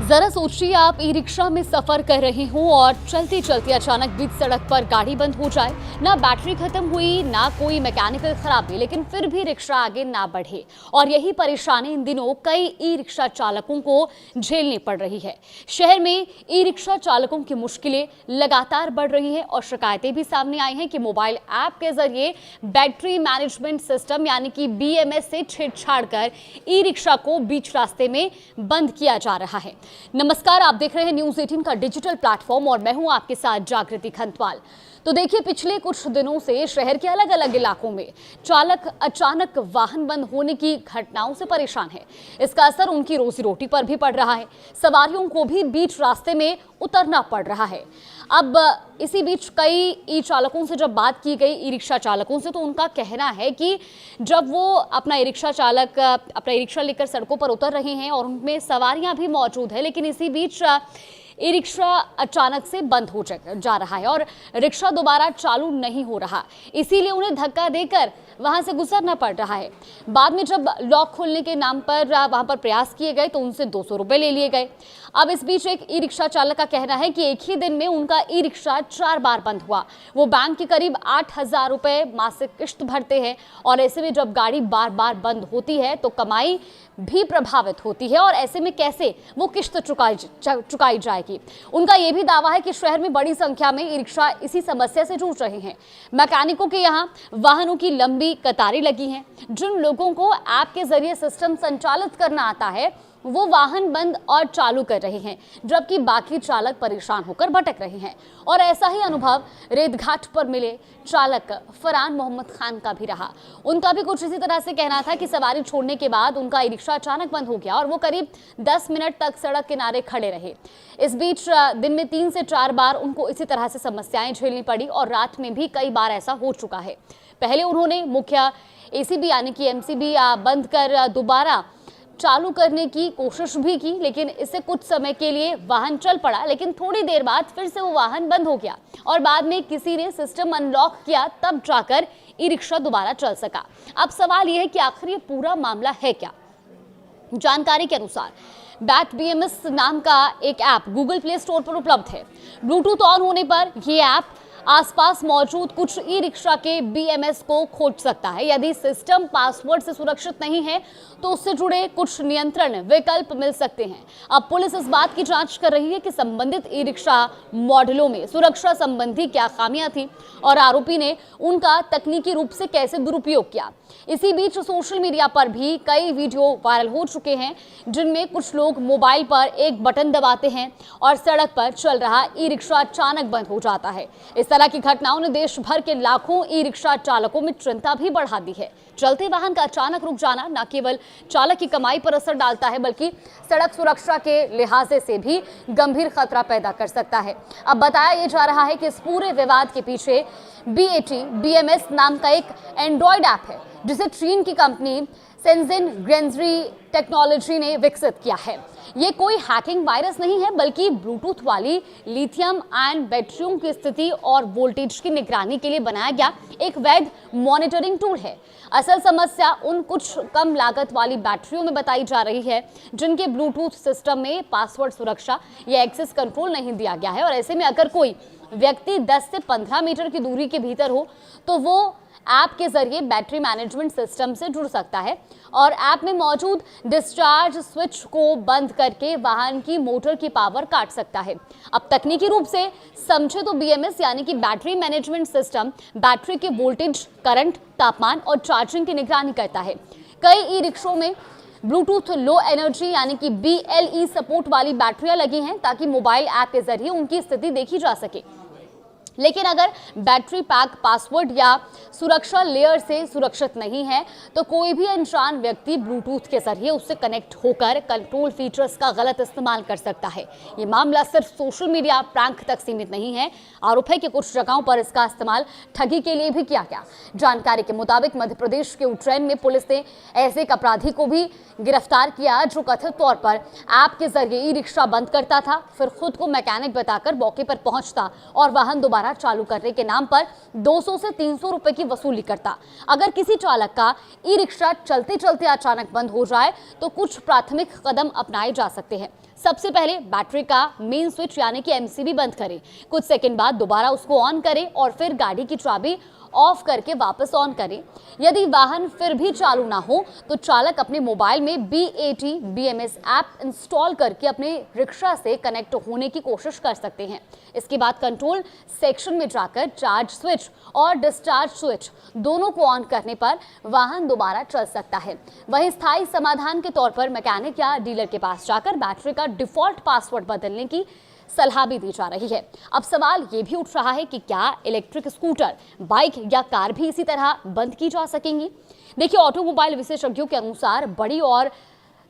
जरा सोचिए, आप ई रिक्शा में सफर कर रहे हो और चलते चलते अचानक बीच सड़क पर गाड़ी बंद हो जाए। ना बैटरी खत्म हुई, ना कोई मैकेनिकल खराबी, लेकिन फिर भी रिक्शा आगे ना बढ़े। और यही परेशानी इन दिनों कई ई रिक्शा चालकों को झेलनी पड़ रही है। शहर में ई रिक्शा चालकों की मुश्किलें लगातार बढ़ रही हैं और शिकायतें भी सामने आई हैं कि मोबाइल ऐप के जरिए बैटरी मैनेजमेंट सिस्टम यानी कि BMS से छेड़छाड़ कर ई रिक्शा को बीच रास्ते में बंद किया जा रहा है। नमस्कार, आप देख रहे हैं न्यूज़ 18 का डिजिटल प्लेटफॉर्म और मैं हूं आपके साथ जागृति खंतवाल। तो देखिए, पिछले कुछ दिनों से शहर के अलग अलग इलाकों में चालक अचानक वाहन बंद होने की घटनाओं से परेशान है। इसका असर उनकी रोजी रोटी पर भी पड़ रहा है। सवारियों को भी बीच रास्ते में उतरना पड़ रहा है। अब इसी बीच कई ई चालकों से जब बात की गई, ई रिक्शा चालकों से, तो उनका कहना है कि जब वो अपना ई रिक्शा लेकर सड़कों पर उतर रहे हैं और उनमें सवारियां भी मौजूद है, लेकिन इसी बीच ई रिक्शा अचानक से बंद हो जा रहा है और रिक्शा दोबारा चालू नहीं हो रहा। इसीलिए उन्हें धक्का देकर वहां से गुजरना पड़ रहा है। बाद में जब लॉक खोलने के नाम पर वहां पर प्रयास किए गए तो उनसे 200 रुपए ले लिए गए। अब इस बीच एक ई रिक्शा चालक का कहना है कि एक ही दिन में उनका ई रिक्शा 4 बार बंद हुआ। वो बैंक के करीब 8,000 रुपए मासिक किश्त भरते हैं और ऐसे में जब गाड़ी बार बार बंद होती है तो कमाई भी प्रभावित होती है और ऐसे में कैसे वो किश्त चुकाई जाएगी। उनका ये भी दावा है कि शहर में बड़ी संख्या में ई रिक्शा इसी समस्या से जूझ रहे हैं। मैकेनिकों के यहाँ वाहनों की लंबी कतारें लगी हैं। जिन लोगों को ऐप के जरिए सिस्टम संचालित करना आता है वो वाहन बंद और चालू कर रहे हैं, जबकि बाकी चालक परेशान होकर भटक रहे हैं। और ऐसा ही अनुभव रेतघाट पर मिले चालक फरहान मोहम्मद खान का भी रहा। उनका भी कुछ इसी तरह से कहना था कि सवारी छोड़ने के बाद उनका ई रिक्शा अचानक बंद हो गया और वो करीब 10 मिनट तक सड़क किनारे खड़े रहे। इस बीच दिन में 3 से 4 बार उनको इसी तरह से समस्याएं झेलनी पड़ी और रात में भी कई बार ऐसा हो चुका है। पहले उन्होंने मुख्य ACB यानी कि MCB बंद कर दोबारा चालू करने की कोशिश भी की, लेकिन इससे कुछ समय के लिए वाहन चल पड़ा, लेकिन थोड़ी देर बाद फिर से वो वाहन बंद हो गया और बाद में किसी ने सिस्टम अनलॉक किया, तब जाकर ई रिक्शा दोबारा चल सका। अब सवाल ये है कि आखिर ये पूरा मामला है क्या। जानकारी के अनुसार बैट BMS नाम का एक ऐप गूगल प्ले स्टोर पर उपलब्ध है। ब्लूटूथ ऑन होने पर ये ऐप आसपास मौजूद कुछ ई रिक्शा के BMS को खोज सकता है। यदि सिस्टम पासवर्ड से सुरक्षित नहीं है तो उससे जुड़े कुछ नियंत्रण विकल्प मिल सकते हैं। अब पुलिस इस बात की जांच कर रही है कि संबंधित ई रिक्शा मॉडलों में सुरक्षा संबंधी क्या खामियां थी और आरोपी ने उनका तकनीकी रूप से कैसे दुरुपयोग किया। इसी बीच सोशल मीडिया पर भी कई वीडियो वायरल हो चुके हैं जिनमें कुछ लोग मोबाइल पर एक बटन दबाते हैं और सड़क पर चल रहा ई रिक्शा अचानक बंद हो जाता है। इस तरह की घटनाओं ने देश भर के लाखों ई रिक्शा चालकों में चिंता भी बढ़ा दी है। चलते वाहन का अचानक रुक जाना न केवल चालक की कमाई पर असर डालता है, बल्कि सड़क सुरक्षा के लिहाजे से भी गंभीर खतरा पैदा कर सकता है। अब बताया यह जा रहा है कि इस पूरे विवाद के पीछे BMS नाम का एक एंड्रॉयड ऐप है जिसे चीन की कंपनी सेंजिन ग्रेंजरी टेक्नोलॉजी ने विकसित किया है। ये कोई हैकिंग वायरस नहीं है, बल्कि ब्लूटूथ वाली लिथियम आयन बैटरियों की स्थिति और वोल्टेज की निगरानी के लिए बनाया गया एक वैध मॉनिटरिंग टूल है। असल समस्या उन कुछ कम लागत वाली बैटरियों में बताई जा रही है जिनके ब्लूटूथ सिस्टम में पासवर्ड सुरक्षा या एक्सेस कंट्रोल नहीं दिया गया है। और ऐसे में अगर कोई व्यक्ति 10 से 15 मीटर की दूरी के भीतर हो तो वो ऐप के जरिए बैटरी मैनेजमेंट सिस्टम से जुड़ सकता है और ऐप में मौजूद डिस्चार्ज स्विच को बंद करके वाहन की मोटर की पावर काट सकता है। अब तकनीकी रूप से समझे तो BMS यानी कि बैटरी मैनेजमेंट सिस्टम बैटरी के वोल्टेज, करंट, तापमान और चार्जिंग की निगरानी करता है। कई ई रिक्शों में ब्लूटूथ लो एनर्जी यानी कि BLE सपोर्ट वाली बैटरियां लगी हैं ताकि मोबाइल ऐप के जरिए उनकी स्थिति देखी जा सके। लेकिन अगर बैटरी पैक पासवर्ड या सुरक्षा लेयर से सुरक्षित नहीं है तो कोई भी अनजान व्यक्ति ब्लूटूथ के जरिए उससे कनेक्ट होकर कंट्रोल फीचर्स का गलत इस्तेमाल कर सकता है। ये मामला सिर्फ सोशल मीडिया प्रैंक तक सीमित नहीं है। आरोप है कि कुछ जगहों पर इसका इस्तेमाल ठगी के लिए भी किया गया। जानकारी के मुताबिक मध्य प्रदेश के उज्जैन में पुलिस ने ऐसे एक अपराधी को भी गिरफ्तार किया जो कथित तौर पर ऐप के जरिए ई रिक्शा बंद करता था, फिर खुद को मैकेनिक बताकर मौके पर पहुंचता और वाहन दोबारा चालू करने के नाम पर 200 से 300 रुपए की वसूली करता। अगर किसी चालक का ई रिक्शा चलते चलते अचानक बंद हो जाए तो कुछ प्राथमिक कदम अपनाए जा सकते हैं। सबसे पहले बैटरी का मेन स्विच यानी कि एमसीबी बंद करें। कुछ सेकंड बाद दोबारा उसको ऑन करें और फिर गाड़ी की चाबी ऑफ करके वापस ऑन करें। यदि वाहन फिर भी चालू ना हो तो चालक अपने मोबाइल में BAT BMS ऐप इंस्टॉल करके अपने रिक्शा से कनेक्ट होने की कोशिश कर सकते हैं। इसके बाद कंट्रोल सेक्शन में जाकर चार्ज स्विच और डिस्चार्ज स्विच दोनों को ऑन करने पर वाहन दोबारा चल सकता है। वहीं स्थायी समाधान के तौर पर मैकेनिक या डीलर के पास जाकर बैटरी का डिफॉल्ट पासवर्ड बदलने की सलाह भी दी जा रही है। अब सवाल ये भी उठ रहा है कि क्या इलेक्ट्रिक स्कूटर, बाइक या कार भी इसी तरह बंद की जा सकेंगी? देखिए, ऑटोमोबाइल विशेषज्ञों के अनुसार बड़ी और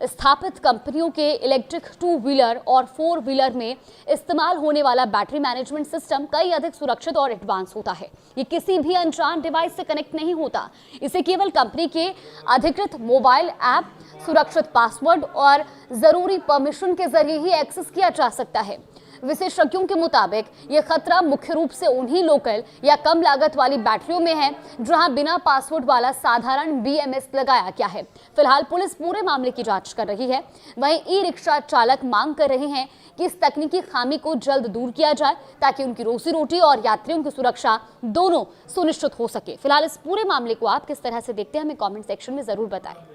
स्थापित कंपनियों के इलेक्ट्रिक 2 व्हीलर और 4 व्हीलर में इस्तेमाल होने वाला बैटरी मैनेजमेंट सिस्टम कई अधिक सुरक्षित और एडवांस होता है। ये किसी भी अनजान डिवाइस से कनेक्ट नहीं होता। इसे केवल कंपनी के अधिकृत मोबाइल ऐप, सुरक्षित पासवर्ड और जरूरी परमिशन के जरिए ही एक्सेस किया जा सकता है। विशेषज्ञों के मुताबिक यह खतरा मुख्य रूप से उन्हीं लोकल या कम लागत वाली बैटरियों में है जहां बिना पासवर्ड वाला साधारण BMS लगाया गया है। फिलहाल पुलिस पूरे मामले की जांच कर रही है। वहीं ई-रिक्शा चालक मांग कर रहे हैं कि इस तकनीकी खामी को जल्द दूर किया जाए ताकि उनकी रोजी रोटी और यात्रियों की सुरक्षा दोनों सुनिश्चित हो सके। फिलहाल इस पूरे मामले को आप किस तरह से देखते हैं, हमें कॉमेंट सेक्शन में जरूर बताएं।